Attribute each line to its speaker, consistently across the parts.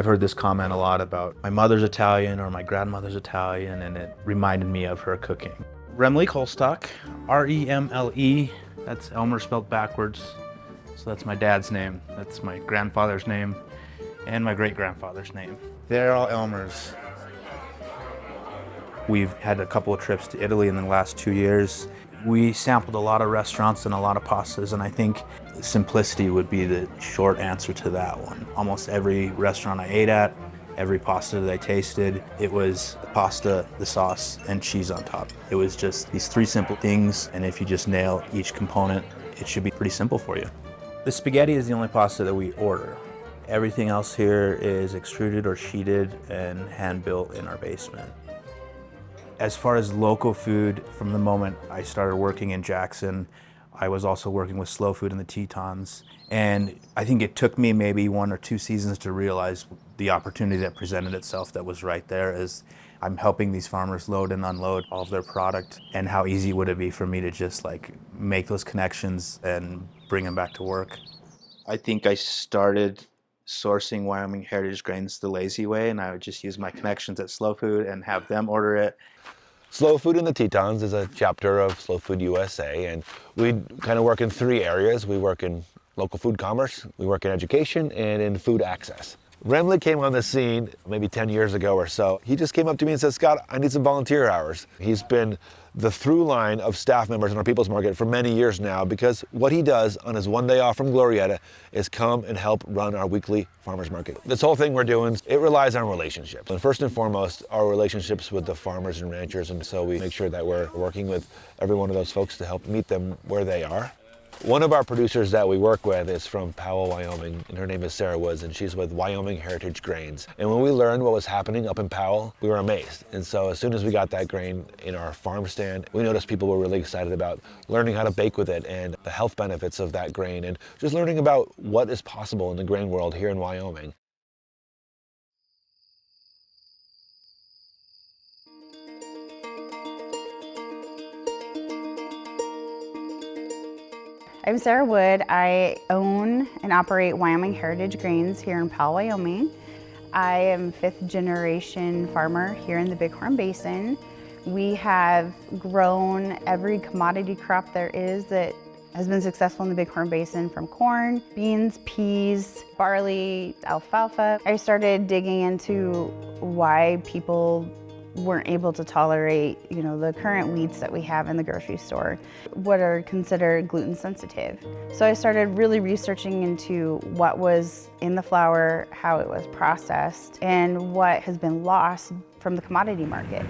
Speaker 1: I've heard this comment a lot about my mother's Italian or my grandmother's Italian, and it reminded me of her cooking. Remle Colstock, R-E-M-L-E, that's Elmer spelled backwards. So that's my dad's name, that's my grandfather's name, and my great-grandfather's name. They're all Elmers. We've had a couple of trips to Italy in the last 2 years. We sampled a lot of restaurants and a lot of pastas, and I think simplicity would be the short answer to that one. Almost every restaurant I ate at, every pasta that I tasted, it was the pasta, the sauce, and cheese on top. It was just these three simple things, and if you just nail each component, it should be pretty simple for you. The spaghetti is the only pasta that we order. Everything else here is extruded or sheeted and hand-built in our basement. As far as local food, from the moment I started working in Jackson, I was also working with slow food in the Tetons. And I think it took me maybe 1 or 2 seasons to realize the opportunity that presented itself that was right there as I'm helping these farmers load and unload all of their product. And how easy would it be for me to just like make those connections and bring them back to work. I think I started sourcing Wyoming heritage grains the lazy way, and I would just use my connections at Slow Food and have them order it.
Speaker 2: Slow Food in the Tetons is a chapter of Slow Food USA, and we kind of work in 3 areas. We work in local food commerce, we work in education, and in food access. Remle came on the scene maybe 10 years ago or so. He just came up to me and said, "Scott, I need some volunteer hours." He's been the through line of staff members in our People's Market for many years now, because what he does on his 1 day off from Glorietta is come and help run our weekly farmers market. This whole thing we're doing, it relies on relationships. And first and foremost, our relationships with the farmers and ranchers, and so we make sure that we're working with every one of those folks to help meet them where they are. One of our producers that we work with is from Powell, Wyoming, and her name is Sarah Woods, and she's with Wyoming Heritage Grains. And when we learned what was happening up in Powell, we were amazed. And so as soon as we got that grain in our farm stand, we noticed people were really excited about learning how to bake with it and the health benefits of that grain, and just learning about what is possible in the grain world here in Wyoming.
Speaker 3: I'm Sarah Wood. I own and operate Wyoming Heritage Grains here in Powell, Wyoming. I am 5th generation farmer here in the Bighorn Basin. We have grown every commodity crop there is that has been successful in the Bighorn Basin, from corn, beans, peas, barley, alfalfa. I started digging into why people weren't able to tolerate, the current wheats that we have in the grocery store, what are considered gluten sensitive. So I started really researching into what was in the flour, how it was processed, and what has been lost from the commodity market.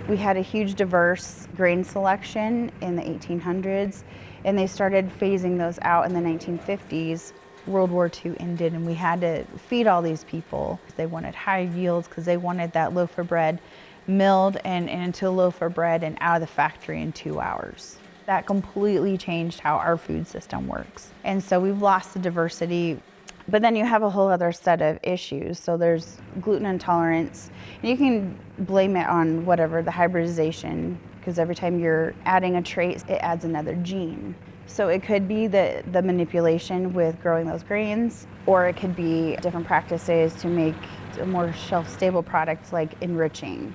Speaker 3: We had a huge diverse grain selection in the 1800s, and they started phasing those out in the 1950s. World War II ended, and we had to feed all these people. They wanted high yields because they wanted that loaf of bread milled and into a loaf of bread and out of the factory in 2 hours. That completely changed how our food system works. And so we've lost the diversity. But then you have a whole other set of issues. So there's gluten intolerance. And you can blame it on whatever, the hybridization, because every time you're adding a trait, it adds another gene. So it could be the manipulation with growing those grains, or it could be different practices to make a more shelf-stable product like enriching.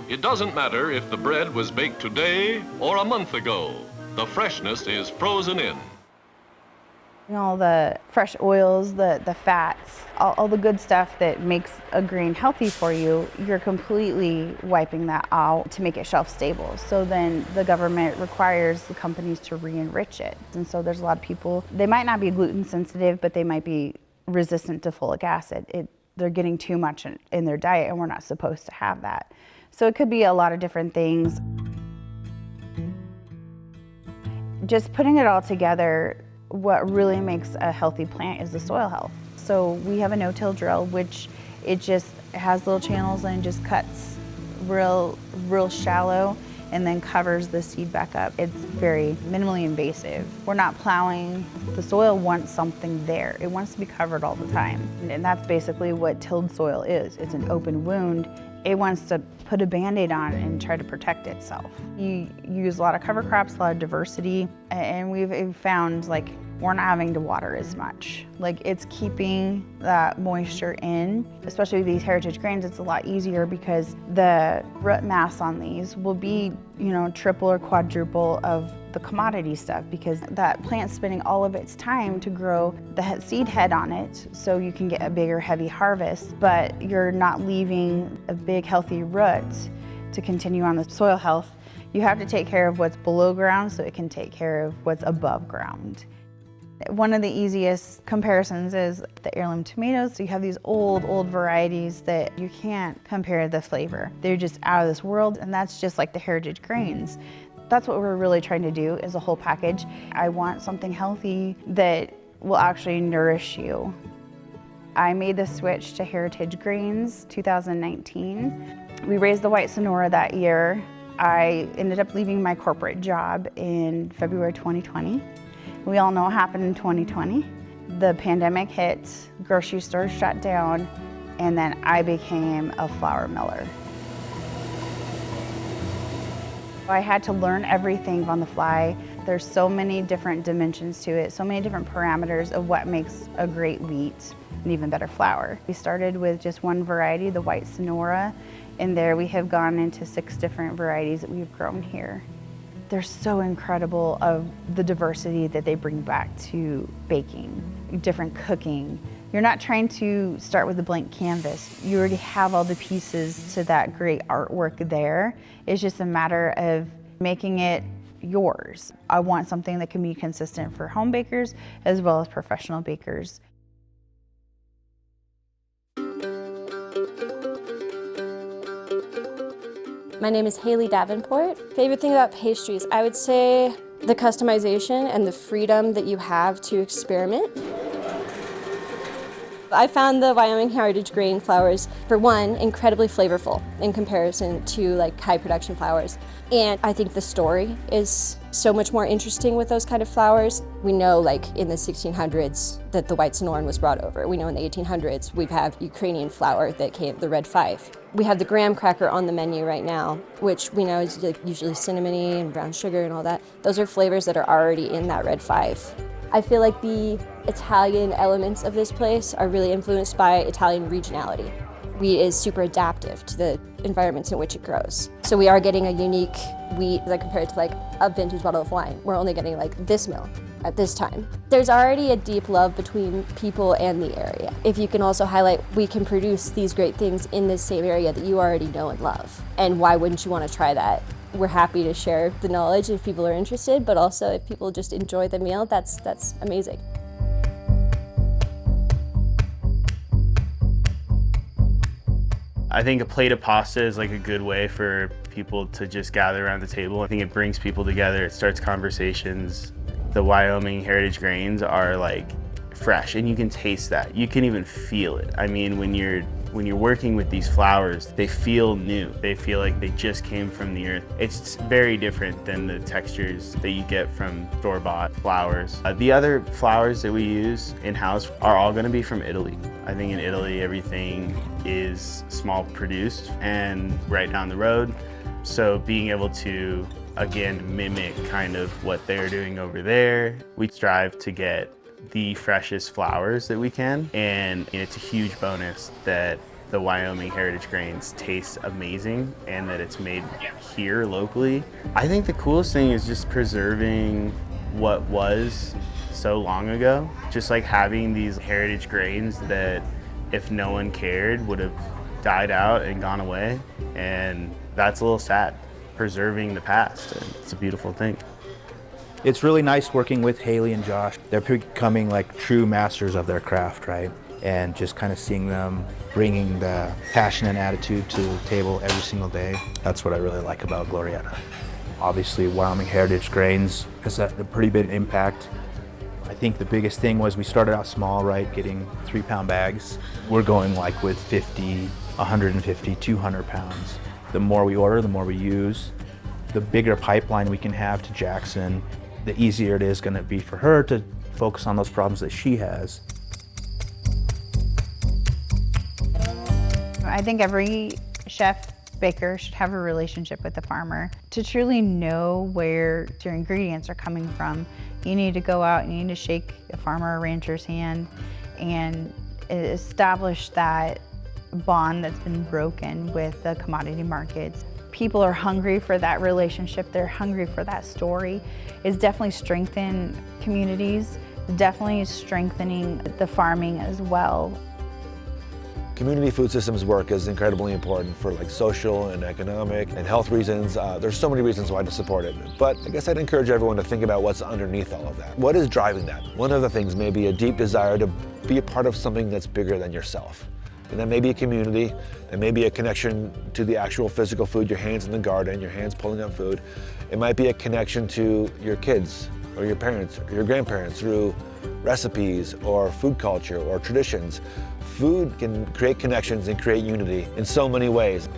Speaker 4: It doesn't matter if the bread was baked today or a month ago. The freshness is frozen in.
Speaker 3: All the fresh oils, the fats, all the good stuff that makes a grain healthy for you, you're completely wiping that out to make it shelf stable. So then the government requires the companies to re-enrich it. And so there's a lot of people, they might not be gluten sensitive, but they might be resistant to folic acid. They're getting too much in their diet, and we're not supposed to have that. So it could be a lot of different things. Just putting it all together, what really makes a healthy plant is the soil health. So we have a no-till drill, which it just has little channels and it just cuts real shallow and then covers the seed back up. It's very minimally invasive. We're not plowing. The soil wants something there. It wants to be covered all the time. And that's basically what tilled soil is. It's an open wound. It wants to put a Band-Aid on and try to protect itself. You use a lot of cover crops, a lot of diversity, and we've found like we're not having to water as much. Like, it's keeping that moisture in. Especially with these heritage grains, it's a lot easier because the root mass on these will be, triple or quadruple of the commodity stuff, because that plant's spending all of its time to grow the seed head on it so you can get a bigger, heavy harvest, but you're not leaving a big, healthy root to continue on the soil health. You have to take care of what's below ground so it can take care of what's above ground. One of the easiest comparisons is the heirloom tomatoes. So you have these old varieties that you can't compare the flavor. They're just out of this world, and that's just like the heritage grains. That's what we're really trying to do, is a whole package. I want something healthy that will actually nourish you. I made the switch to heritage grains 2019. We raised the white Sonora that year. I ended up leaving my corporate job in February 2020. We all know what happened in 2020. The pandemic hit, grocery stores shut down, and then I became a flour miller. I had to learn everything on the fly. There's so many different dimensions to it, so many different parameters of what makes a great wheat and even better flour. We started with just one variety, the white Sonora, and there we have gone into 6 different varieties that we've grown here. They're so incredible of the diversity that they bring back to baking, different cooking. You're not trying to start with a blank canvas. You already have all the pieces to that great artwork there. It's just a matter of making it yours. I want something that can be consistent for home bakers as well as professional bakers.
Speaker 5: My name is Haley Davenport. Favorite thing about pastries, I would say the customization and the freedom that you have to experiment. I found the Wyoming heritage grain flours, for one, incredibly flavorful in comparison to like high production flours. And I think the story is so much more interesting with those kind of flours. We know like in the 1600s that the white Sonoran was brought over. We know in the 1800s we have Ukrainian flour that came, the red Fife. We have the graham cracker on the menu right now, which we know is like usually cinnamony and brown sugar and all that. Those are flavors that are already in that red Fife. I feel like the Italian elements of this place are really influenced by Italian regionality. Wheat is super adaptive to the environments in which it grows. So we are getting a unique wheat that compared to like a vintage bottle of wine. We're only getting like this mill at this time. There's already a deep love between people and the area. If you can also highlight, we can produce these great things in this same area that you already know and love. And why wouldn't you want to try that? We're happy to share the knowledge if people are interested, but also if people just enjoy the meal, that's amazing.
Speaker 6: I think a plate of pasta is like a good way for people to just gather around the table. I think it brings people together, it starts conversations. The Wyoming heritage grains are like fresh, and you can taste that. You can even feel it. I mean, when you're working with these flours, they feel new. They feel like they just came from the earth. It's very different than the textures that you get from store-bought flours. The other flours that we use in-house are all gonna be from Italy. I think in Italy, everything is small produced and right down the road. So being able to, again, mimic kind of what they're doing over there, we strive to get the freshest flours that we can, and it's a huge bonus that the Wyoming heritage grains taste amazing and that it's made here locally. I think the coolest thing is just preserving what was so long ago, just like having these heritage grains that if no one cared would have died out and gone away, and that's a little sad, preserving the past, and it's a beautiful thing.
Speaker 1: It's really nice working with Haley and Josh. They're becoming like true masters of their craft, right? And just kind of seeing them bringing the passion and attitude to the table every single day. That's what I really like about Glorietta. Obviously, Wyoming heritage grains has had a pretty big impact. I think the biggest thing was we started out small, right? Getting 3-pound bags. We're going like with 50, 150, 200 pounds. The more we order, the more we use, the bigger pipeline we can have to Jackson, the easier it is going to be for her to focus on those problems that she has.
Speaker 3: I think every chef baker should have a relationship with the farmer to truly know where your ingredients are coming from. You need to go out, you need to shake a farmer or rancher's hand and establish that bond that's been broken with the commodity markets. People are hungry for that relationship, they're hungry for that story. It's definitely strengthened communities, definitely strengthening the farming as well.
Speaker 2: Community food systems work is incredibly important for like social and economic and health reasons. There's so many reasons why to support it, but I guess I'd encourage everyone to think about what's underneath all of that. What is driving that? One of the things may be a deep desire to be a part of something that's bigger than yourself. And that may be a community, it may be a connection to the actual physical food, your hands in the garden, your hands pulling up food. It might be a connection to your kids or your parents or your grandparents through recipes or food culture or traditions. Food can create connections and create unity in so many ways.